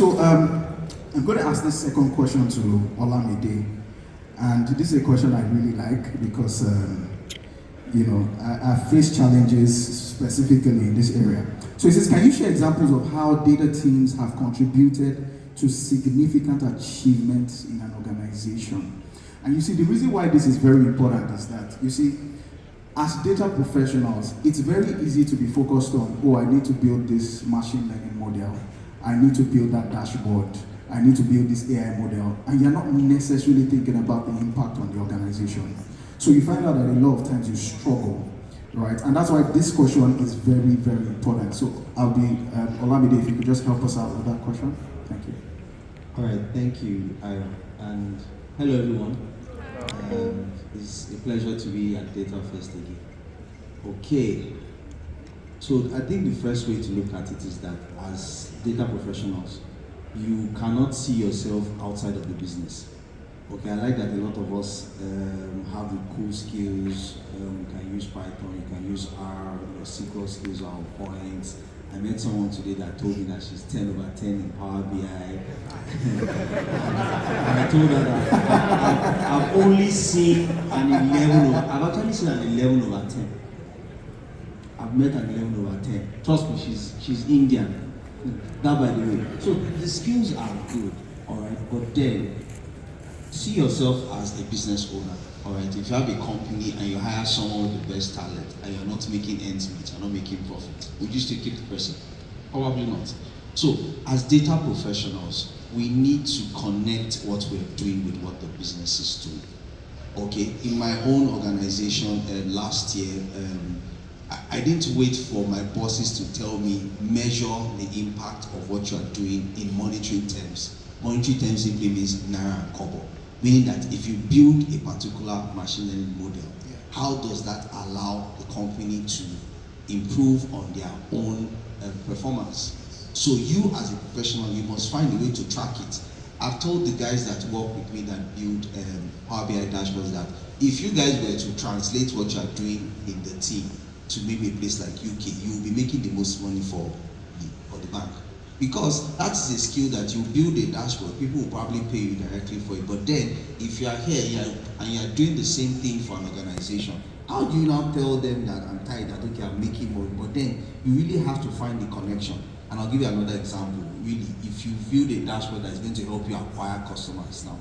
so I'm going to ask this second question to Olamide, and this is a question I really like because I face challenges specifically in this area. So it says, can you share examples of how data teams have contributed to significant achievements in an organization? And you see, the reason why this is very important is that, you see, as data professionals, it's very easy to be focused on, oh, I need to build this machine learning model, I need to build that dashboard, I need to build this AI model, and you're not necessarily thinking about the impact on the organization. So you find out that a lot of times you struggle, right? And that's why this question is very, very important. So I'll be, Olamide, if you could just help us out with that question. Thank you. All right, thank you. And hello, everyone. It's a pleasure to be at DataFest again. Okay, so I think the first way to look at it is that as data professionals, you cannot see yourself outside of the business. Okay, I like that a lot of us have the cool skills. You can use Python, you can use R, your SQL skills are on point. I met someone today that told me that she's 10 over 10 in Power BI. And I told her that I've only seen an 11 over, I've actually seen an 11 over 10. I've met an 11 over 10. Trust me, she's Indian. That by the way. So the skills are good, all right, but then see yourself as a business owner, all right? If you have a company and you hire someone with the best talent and you're not making ends meet, you're not making profit, would you still keep the person? Probably not. So as data professionals, we need to connect what we're doing with what the business is doing. Okay, in my own organization last year, I didn't wait for my bosses to tell me, measure the impact of what you are doing in monetary terms. Monetary terms simply means naira and kobo. Meaning that if you build a particular machine learning model, how does that allow the company to improve on their own performance? So you as a professional, you must find a way to track it. I've told the guys that work with me that build Power BI dashboards that if you guys were to translate what you are doing in the team to maybe a place like UK, you will be making the most money for the bank. Because that's a skill that you build a dashboard, people will probably pay you directly for it. But then, if you are here and you are doing the same thing for an organization, how do you now tell them that I'm tired, that okay, I'm making money? But then, you really have to find the connection. And I'll give you another example. Really, if you build a dashboard that's going to help you acquire customers now,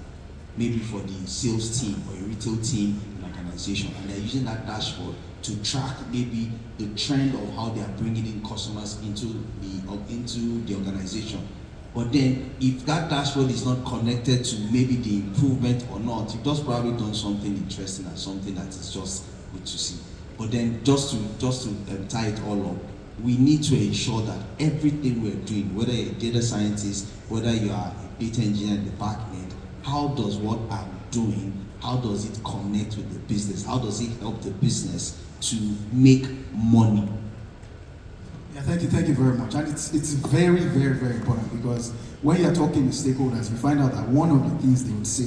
maybe for the sales team or a retail team in an organization, and they're using that dashboard to track maybe the trend of how they are bringing in customers into the organization. But then, if that dashboard is not connected to maybe the improvement or not, you've just probably done something interesting and something that is just good to see. But then, just to tie it all up, we need to ensure that everything we're doing, whether you're a data scientist, whether you are a data engineer in the back end, how does what I'm doing, how does it connect with the business? How does it help the business to make money? Yeah, thank you very much. And it's very, very, very important because when you're talking to stakeholders, you find out that one of the things they would say